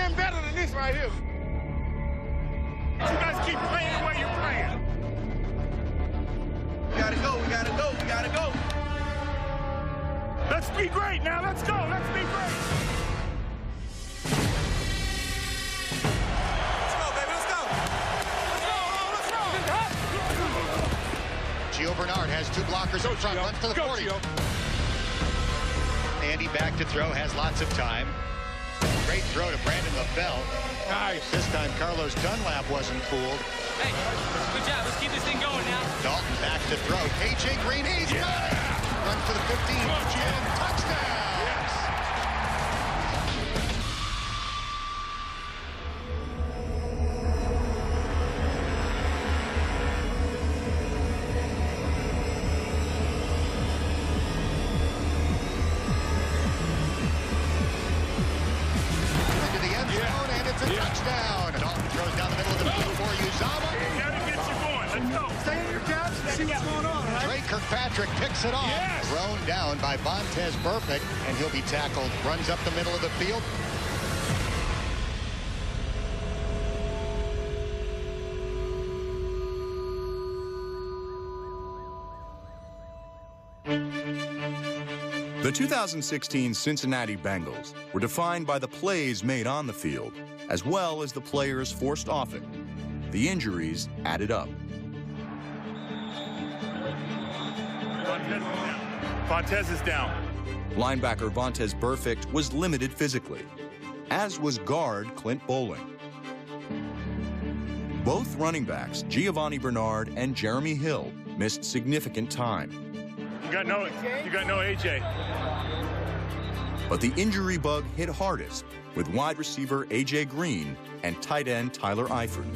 been better than this right here. You guys keep playing the way you're playing. We gotta go, we gotta go, we gotta go. Let's be great now. Let's go. Let's be great. Let's go, baby, let's go. Let's go, let's go. Gio Bernard has two blockers in front, runs to the 40. Gio. Andy back to throw, has lots of time. Great throw to Brandon LaBelle. Nice. This time Carlos Dunlap wasn't fooled. Hey, good job. Let's keep this thing going now. Dalton back to throw. A.J. Green, he's got it. Runs to the 15, and touchdown. Yes. Into the end zone, and it's a touchdown. Dalton throws down the middle of the field for Uzama. Gotta get you going. Let's go. Stay in your couch and see what's going on, right? Trey Kirkpatrick picks it off. Yes. Thrown down by Vontez Burfict, and he'll be tackled. Runs up the middle of the field. The 2016 Cincinnati Bengals were defined by the plays made on the field, as well as the players forced off it. The injuries added up. Vontez is down. Linebacker Vontez Burfict was limited physically, as was guard Clint Bowling. Both running backs, Giovanni Bernard and Jeremy Hill, missed significant time. You got no AJ. But the injury bug hit hardest with wide receiver A.J. Green and tight end Tyler Eifert.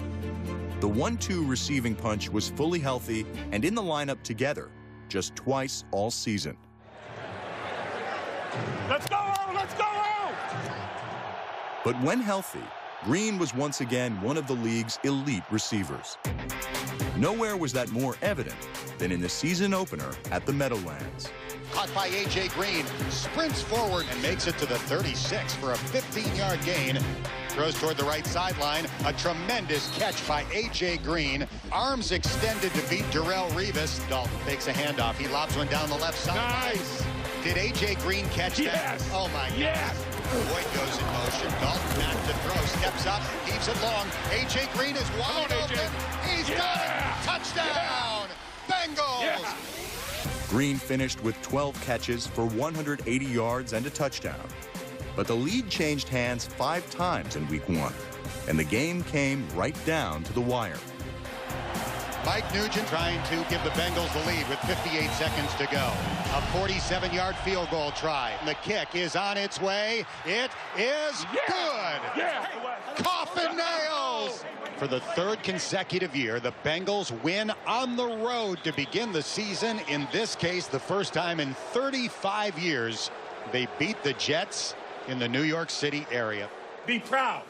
The 1-2 receiving punch was fully healthy and in the lineup together just twice all season. Let's go, let's go! But when healthy, Green was once again one of the league's elite receivers. Nowhere was that more evident than in the season opener at the Meadowlands. Caught by A.J. Green, sprints forward and makes it to the 36 for a 15-yard gain. Throws toward the right sideline. A tremendous catch by A.J. Green. Arms extended to beat Darrelle Revis. Dalton takes a handoff. He lobs one down the left side. Nice. Did A.J. Green catch that? Yes. Oh, my God. Yes. Boyd goes in motion. Dalton back to throw. Steps up. Keeps it long. A.J. Green is wide open. He's got it. Touchdown. Bengals. Yeah. Green finished with 12 catches for 180 yards and a touchdown. But the lead changed hands 5 times in Week 1, and the game came right down to the wire. Mike Nugent trying to give the Bengals the lead with 58 seconds to go. A 47-yard field goal try. The kick is on its way. It is good. Yeah. Coffin nails. For the 3rd consecutive year, the Bengals win on the road to begin the season. In this case, the first time in 35 years, they beat the Jets in the New York City area. Be proud.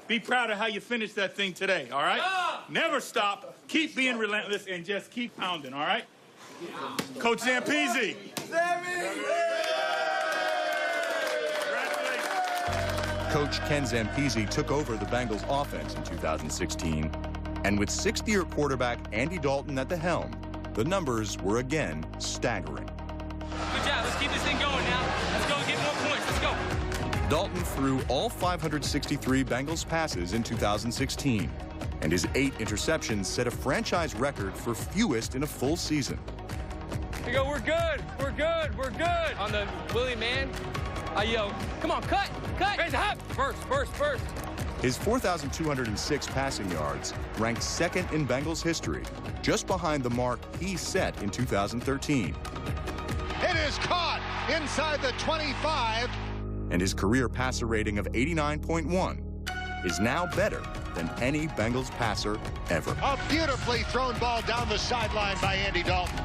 Be proud of how you finished that thing today, all right? Never stop. Keep being relentless and just keep pounding, all right? Coach Zampese. Coach Ken Zampese took over the Bengals offense in 2016, and with 6th-year quarterback Andy Dalton at the helm, the numbers were again staggering. Good job. Let's keep this thing going now. Let's go and get more points. Let's go. Dalton threw all 563 Bengals passes in 2016, and his 8 interceptions set a franchise record for fewest in a full season. Here we go. We're good. We're good. We're good. On the Willie man, I yell, come on, cut. Raise it up. First. His 4,206 passing yards ranked 2nd in Bengals history, just behind the mark he set in 2013. It is caught inside the 25. And his career passer rating of 89.1 is now better than any Bengals passer ever. A beautifully thrown ball down the sideline by Andy Dalton.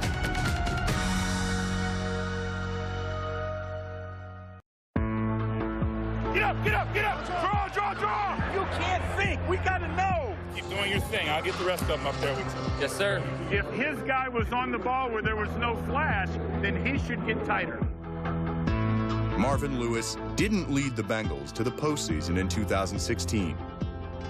Get up. Draw. You can't think. We got to know. Keep doing your thing. I'll get the rest of them up there with you. Yes, sir. If his guy was on the ball where there was no flash, then he should get tighter. Marvin Lewis didn't lead the Bengals to the postseason in 2016.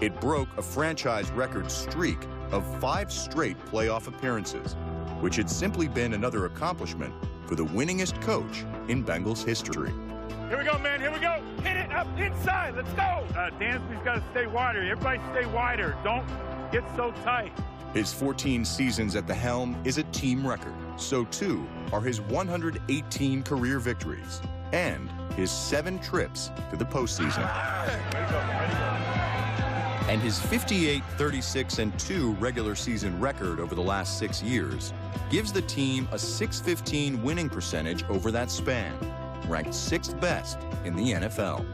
It broke a franchise record streak of 5 straight playoff appearances, which had simply been another accomplishment for the winningest coach in Bengals history. Here we go, man. Here we go. Hit it up inside. Let's go. Dansby's got to stay wider. Everybody stay wider. Don't get so tight. His 14 seasons at the helm is a team record. So too are his 118 career victories and his 7 trips to the postseason. And his 58, 36, and 2 regular season record over the last 6 years gives the team a .615 winning percentage over that span, ranked 6th best in the NFL.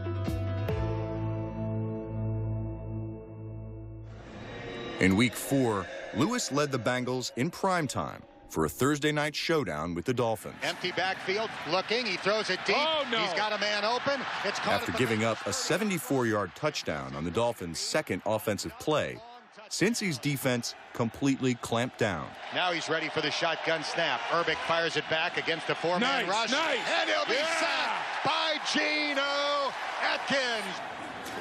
In Week 4, Lewis led the Bengals in primetime for a Thursday night showdown with the Dolphins. Empty backfield, looking, he throws it deep. Oh, no. He's got a man open. It's caught After giving up a 74-yard touchdown on the Dolphins' second offensive play, Cincy's defense completely clamped down. Now he's ready for the shotgun snap. Urbic fires it back against a 4-man rush. And he'll be sacked by Geno Atkins.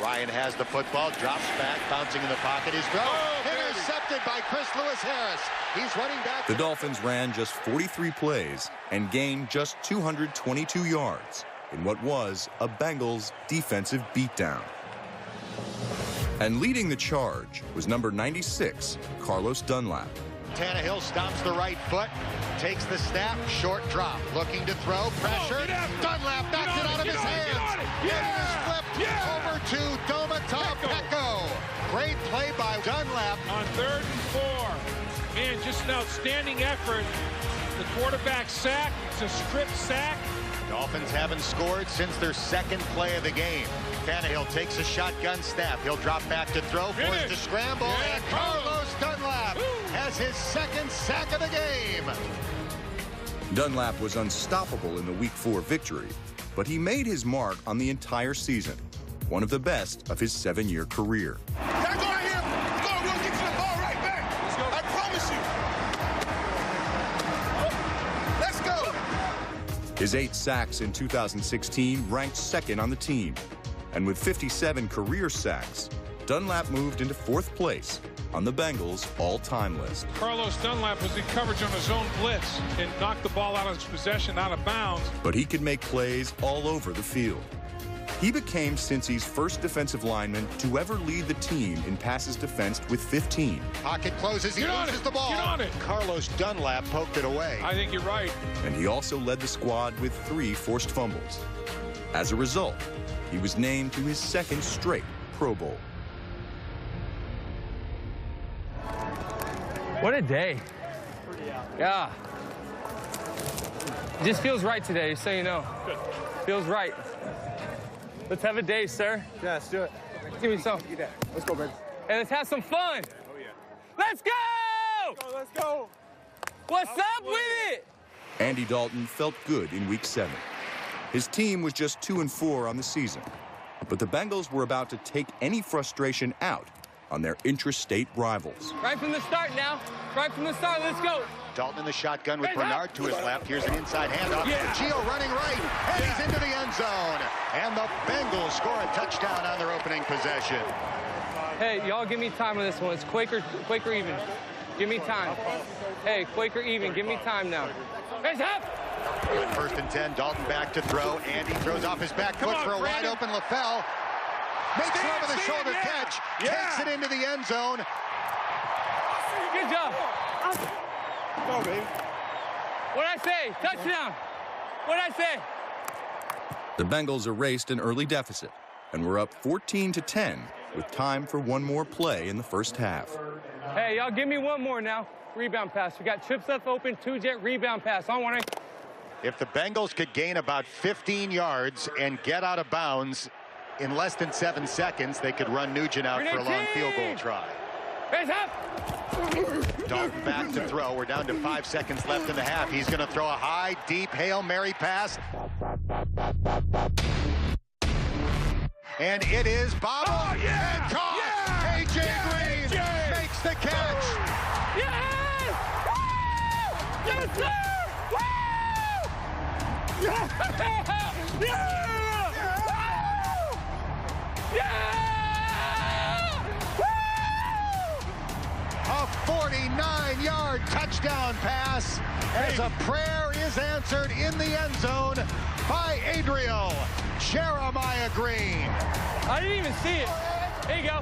Ryan has the football, drops back, bouncing in the pocket. His throw intercepted by Chris Lewis-Harris. He's running back. The Dolphins ran just 43 plays and gained just 222 yards in what was a Bengals defensive beatdown. And leading the charge was number 96, Carlos Dunlap. Tannehill stomps the right foot, takes the snap, short drop, looking to throw, pressure. Dunlap knocks it out of his hands. It is flipped over to Domata Peko. Great play by Dunlap. On 3rd and 4. Man, just an outstanding effort. The quarterback sack. It's a strip sack. Dolphins haven't scored since their 2nd play of the game. Tannehill takes a shotgun snap. He'll drop back to throw, forced to scramble, and Carlos Dunlap has his 2nd sack of the game. Dunlap was unstoppable in the Week 4 victory, but he made his mark on the entire season, one of the best of his 7-year career. Now go right here. Let's go. We'll get you the ball right back. Let's go. I promise you. Let's go. His 8 sacks in 2016 ranked 2nd on the team. And with 57 career sacks, Dunlap moved into 4th place on the Bengals' all-time list. Carlos Dunlap was in coverage on his own blitz and knocked the ball out of his possession, out of bounds. But he could make plays all over the field. He became Cincy's first defensive lineman to ever lead the team in passes defensed with 15. Pocket closes, he loses the ball. Get on it. Carlos Dunlap poked it away. I think you're right. And he also led the squad with 3 forced fumbles. As a result, he was named to his 2nd straight Pro Bowl. What a day. Yeah. It just feels right today, just so you know. Good. Feels right. Let's have a day, sir. Yeah, let's do it. Give me some. Let's go, baby. And let's have some fun. Oh, yeah. Let's go! Let's go. What's up with it? Andy Dalton felt good in Week 7. His team was just 2-4 on the season, but the Bengals were about to take any frustration out on their intrastate rivals. Right from the start now. Right from the start, let's go. Dalton in the shotgun with Bernard to his left. Here's an inside handoff. Yeah. Gio running right, and he's into the end zone. And the Bengals score a touchdown on their opening possession. Hey, y'all give me time on this one. It's Quaker even. Give me time. Hey, Quaker even. Give me time now. Hands up! 1st and 10, Dalton back to throw. Andy throws off his back foot for a wide open LaFell. Makes an over the shoulder catch. Takes it into the end zone. Good job. Go, baby. What'd I say? Touchdown. What'd I say? The Bengals erased an early deficit and were up 14-10 with time for one more play in the first half. Hey, y'all give me one more now. Rebound pass. We got trips left open, 2-jet rebound pass. On one. If the Bengals could gain about 15 yards and get out of bounds in less than 7 seconds, they could run Nugent out for a long field goal try. Hands up! Dalton back to throw. We're down to 5 seconds left in the half. He's going to throw a high, deep Hail Mary pass. And it is bobbled and caught. A.J. Green makes the catch. Yes! Woo! Yes, sir! Woo! A 49-yard touchdown pass as a prayer is answered in the end zone by Adriel Jeremiah Green. I didn't even see it. There you go.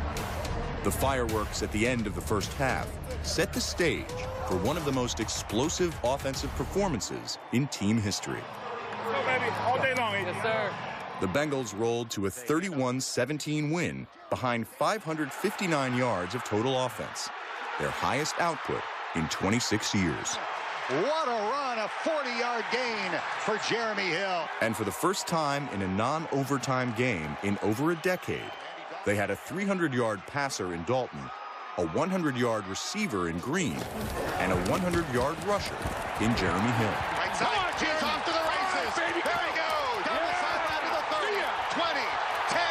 The fireworks at the end of the first half set the stage for one of the most explosive offensive performances in team history. Go, baby, all day long. Yes, sir. The Bengals rolled to a 31-17 win behind 559 yards of total offense, their highest output in 26 years. What a run, a 40-yard gain for Jeremy Hill. And for the first time in a non-overtime game in over a decade, they had a 300-yard passer in Dalton, a 100-yard receiver in Green, and a 100-yard rusher in Jeremy Hill. Right side, he's off to the races. There he goes. Down the sideline to the 30, 20, 10,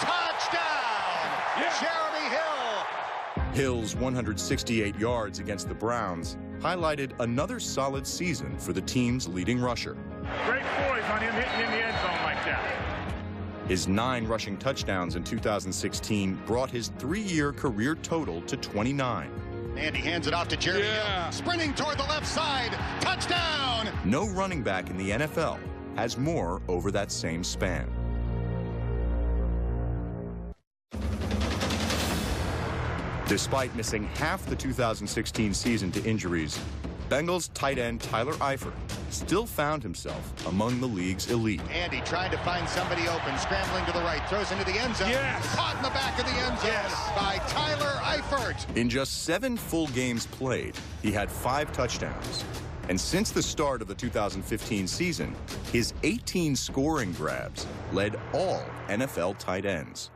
touchdown. Jeremy Hill. Hill's 168 yards against the Browns highlighted another solid season for the team's leading rusher. Great poise on him hitting in the end zone like that. His 9 rushing touchdowns in 2016 brought his 3-year career total to 29. And he hands it off to Jeremy Hill. Sprinting toward the left side. Touchdown! No running back in the NFL has more over that same span. Despite missing half the 2016 season to injuries, Bengals tight end Tyler Eifert still found himself among the league's elite. Andy trying to find somebody open, scrambling to the right, throws into the end zone. Caught in the back of the end zone by Tyler Eifert. In just 7 full games played, he had 5 touchdowns. And since the start of the 2015 season, his 18 scoring grabs led all NFL tight ends.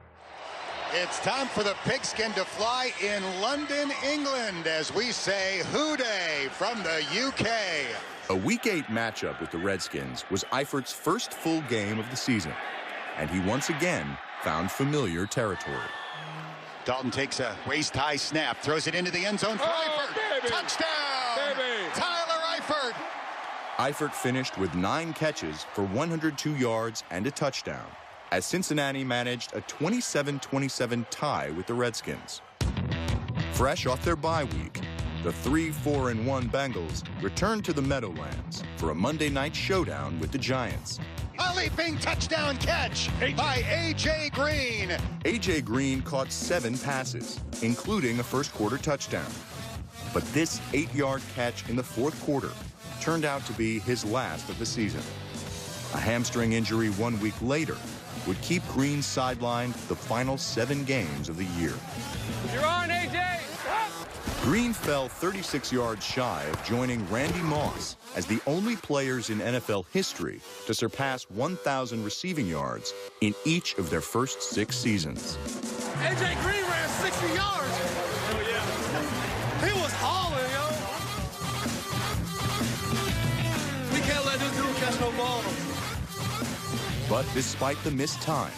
It's time for the pigskin to fly in London, England, as we say hooday from the UK. A Week 8 matchup with the Redskins was Eifert's first full game of the season, and he once again found familiar territory. Dalton takes a waist-high snap, throws it into the end zone for Eifert. Baby. Touchdown! Baby. Tyler Eifert! Eifert finished with 9 catches for 102 yards and a touchdown, as Cincinnati managed a 27-27 tie with the Redskins. Fresh off their bye week, the 3-4-1 Bengals returned to the Meadowlands for a Monday night showdown with the Giants. A leaping touchdown catch by A.J. Green. A.J. Green caught 7 passes, including a first-quarter touchdown. But this 8-yard catch in the fourth quarter turned out to be his last of the season. A hamstring injury 1 week later would keep Green sidelined the final 7 games of the year. You're on, A.J. Green fell 36 yards shy of joining Randy Moss as the only players in NFL history to surpass 1,000 receiving yards in each of their first 6 seasons. A.J. Green ran 60 yards. Oh, yeah. He was hauling, yo. We can't let this dude catch no ball. But despite the missed time,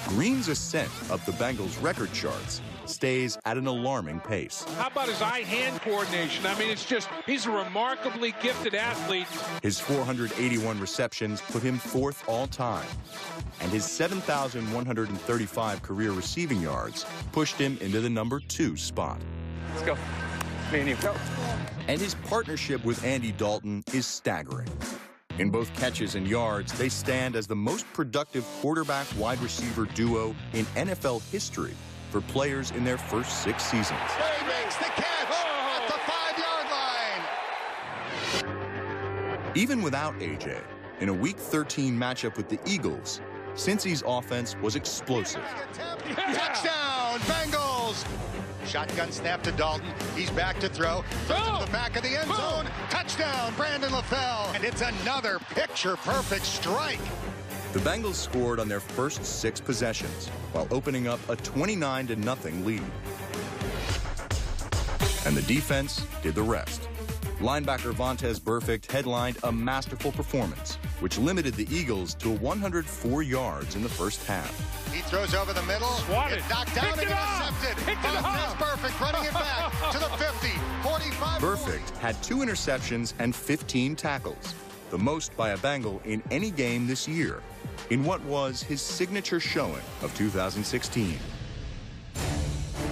Green's ascent up the Bengals' record charts stays at an alarming pace. How about his eye-hand coordination? I mean, it's just, he's a remarkably gifted athlete. His 481 receptions put him 4th all-time, and his 7,135 career receiving yards pushed him into the number 2 spot. Let's go. Me and you. Go. And his partnership with Andy Dalton is staggering. In both catches and yards, they stand as the most productive quarterback-wide receiver duo in NFL history for players in their first 6 seasons. He makes the catch at the 5-yard line. Even without A.J., in a Week 13 matchup with the Eagles, Cincy's offense was explosive. Touchdown, Bengals! Shotgun snap to Dalton. He's back to throw. Throws to the back of the end zone. Touchdown, Brandon LaFell. And it's another picture-perfect strike. The Bengals scored on their first 6 possessions while opening up a 29-0 lead. And the defense did the rest. Linebacker Vontaze Burfict headlined a masterful performance, which limited the Eagles to 104 yards in the first half. He throws over the middle. Swatted. It's knocked down and intercepted. Vontaze Burfict running it back to the 50, 45. Burfict had 2 interceptions and 15 tackles, the most by a Bengal in any game this year, in what was his signature showing of 2016.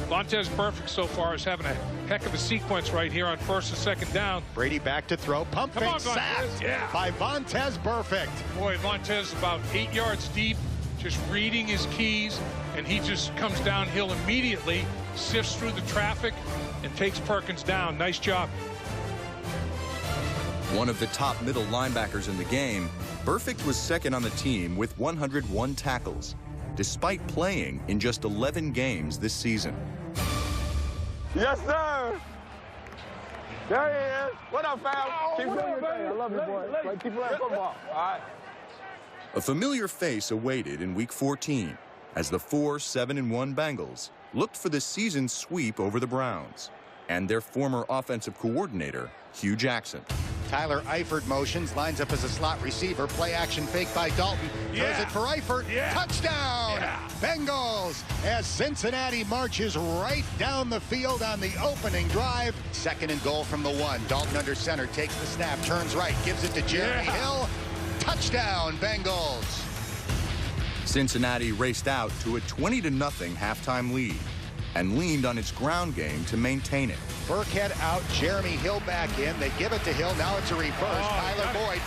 Vontez Burfict so far is having a heck of a sequence right here on first and second down. Brady back to throw. Pump Come fake on, sacked Vontez. by Vontez Burfict. Boy, Vontez about 8 yards deep, just reading his keys, and he just comes downhill immediately, sifts through the traffic, and takes Perkins down. Nice job. One of the top middle linebackers in the game, Burfict was second on the team with 101 tackles, despite playing in just 11 games this season. Yes, sir. There he is. What up, fam? Keep doing your thing. I love you, boy. Keep playing football. All right. A familiar face awaited in Week 14 as the 4-7-1 Bengals looked for the season sweep over the Browns and their former offensive coordinator, Hugh Jackson. Tyler Eifert motions, lines up as a slot receiver. Play action fake by Dalton. Throws it for Eifert. Touchdown! Bengals as Cincinnati marches right down the field on the opening drive. Second and goal from the 1. Dalton under center, takes the snap, turns right, gives it to Jeremy Hill. Touchdown, Bengals. Cincinnati raced out to a 20-0 halftime lead and leaned on its ground game to maintain it. Burkhead out, Jeremy Hill back in. They give it to Hill. Now it's a reverse. Tyler Boyd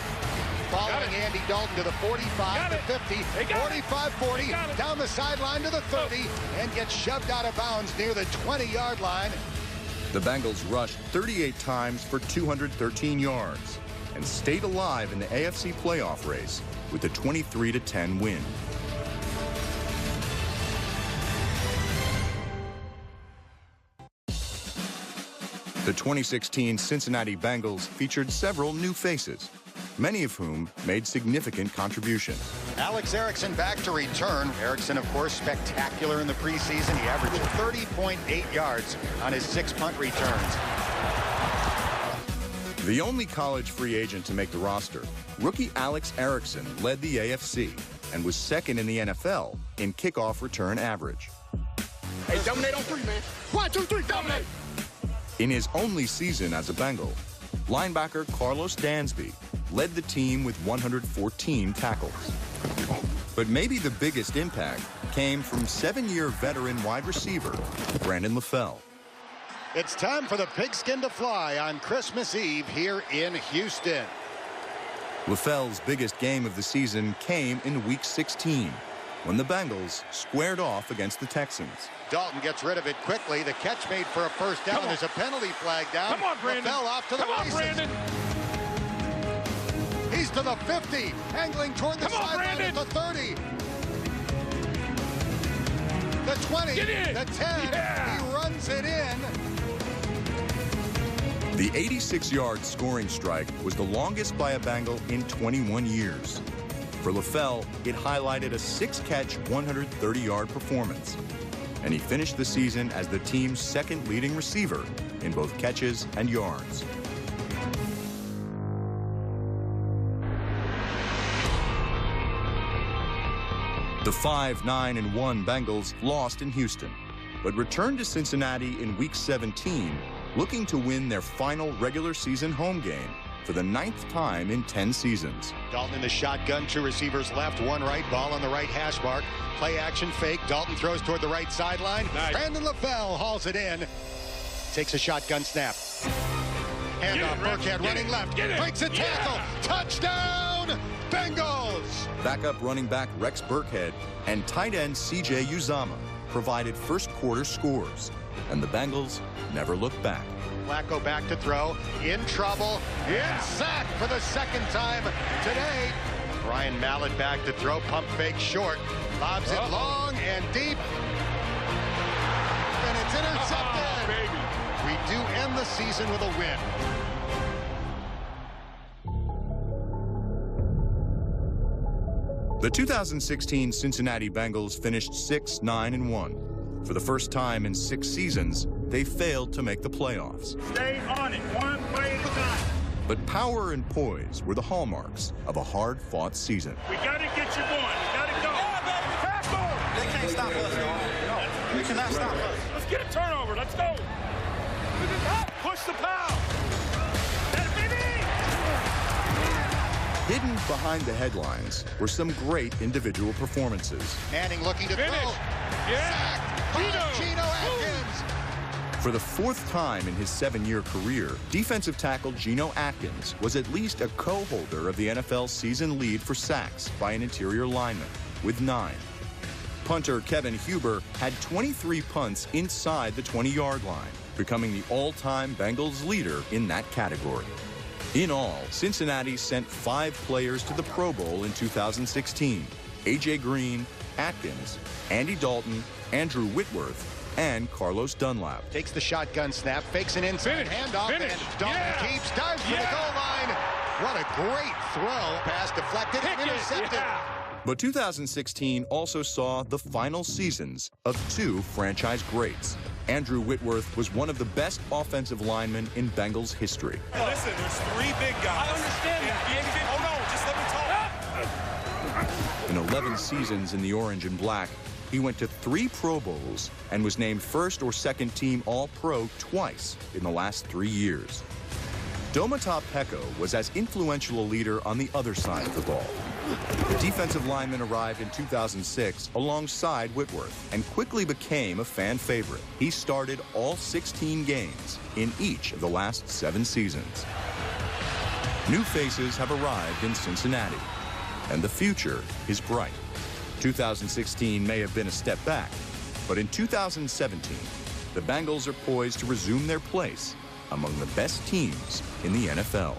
following Andy Dalton to the 45, the 50, 45-40, down the sideline to the 30, and gets shoved out of bounds near the 20-yard line. The Bengals rushed 38 times for 213 yards and stayed alive in the AFC playoff race with a 23-10 win. The 2016 Cincinnati Bengals featured several new faces, many of whom made significant contributions. Alex Erickson back to return. Erickson, of course, spectacular in the preseason. He averaged 30.8 yards on his 6 punt returns. The only college free agent to make the roster, rookie Alex Erickson led the AFC and was second in the NFL in kickoff return average. Hey, dominate on 3, man. 1, 2, 3, dominate. In his only season as a Bengal, linebacker Carlos Dansby led the team with 114 tackles. But maybe the biggest impact came from 7-year veteran wide receiver Brandon LaFell. It's time for the pigskin to fly on Christmas Eve here in Houston. LaFell's biggest game of the season came in Week 16, when the Bengals squared off against the Texans. Dalton gets rid of it quickly. The catch made for a first down. There's a penalty flag down. Come on, Brandon. LaFell off to the races. Brandon. He's to the 50, angling toward the sideline at the 30. The 20, the 10, he runs it in. The 86-yard scoring strike was the longest by a Bengal in 21 years. For LaFell, it highlighted a 6-catch, 130-yard performance. And he finished the season as the team's second leading receiver in both catches and yards. The 5-9-1 Bengals lost in Houston, but returned to Cincinnati in Week 17, looking to win their final regular season home game for the 9th time in 10 seasons. Dalton in the shotgun, 2 receivers left, 1 right, ball on the right hash mark. Play action fake. Dalton throws toward the right sideline. Nice. Brandon LaFell hauls it in. Takes a shotgun snap. Handoff, Burkhead running left. Breaks a tackle. Touchdown, Bengals! Backup running back Rex Burkhead and tight end C.J. Uzama provided first-quarter scores, and the Bengals never looked back. Flacco back to throw, in trouble, in sack for the second time today. Brian Mallett back to throw, pump fake short, lobs it long and deep, and it's intercepted. We do end the season with a win. The 2016 Cincinnati Bengals finished 6-9-1. For the first time in 6 seasons, they failed to make the playoffs. Stay on it, one play at a time. But power and poise were the hallmarks of a hard-fought season. We got to get you going. We got to go. Tackle! They can't stop us, y'all. You cannot stop us. Let's get a turnover. Let's go. Push the power. That baby! hidden behind the headlines were some great individual performances. Manning looking to Finish. throw. Yeah. Sacked by Gino. Gino Atkins. For the 4th time in his 7-year career, defensive tackle Gino Atkins was at least a co-holder of the NFL's season lead for sacks by an interior lineman, with 9. Punter Kevin Huber had 23 punts inside the 20-yard line, becoming the all-time Bengals leader in that category. In all, Cincinnati sent 5 players to the Pro Bowl in 2016. A.J. Green, Atkins, Andy Dalton, Andrew Whitworth, and Carlos Dunlap. Takes the shotgun snap, fakes an inside handoff, and Dalton keeps, dives for the goal line. What a great throw. Pass deflected and intercepted. But 2016 also saw the final seasons of 2 franchise greats. Andrew Whitworth was one of the best offensive linemen in Bengals history. Listen, there's 3 big guys. I understand that. Oh, no, just let me talk. In 11 seasons in the orange and black, he went to 3 Pro Bowls and was named first or second team All-Pro twice in the last 3 years. Domata Peko was as influential a leader on the other side of the ball. The defensive lineman arrived in 2006 alongside Whitworth and quickly became a fan favorite. He started all 16 games in each of the last 7 seasons. New faces have arrived in Cincinnati, and the future is bright. 2016 may have been a step back, but in 2017, the Bengals are poised to resume their place among the best teams in the NFL.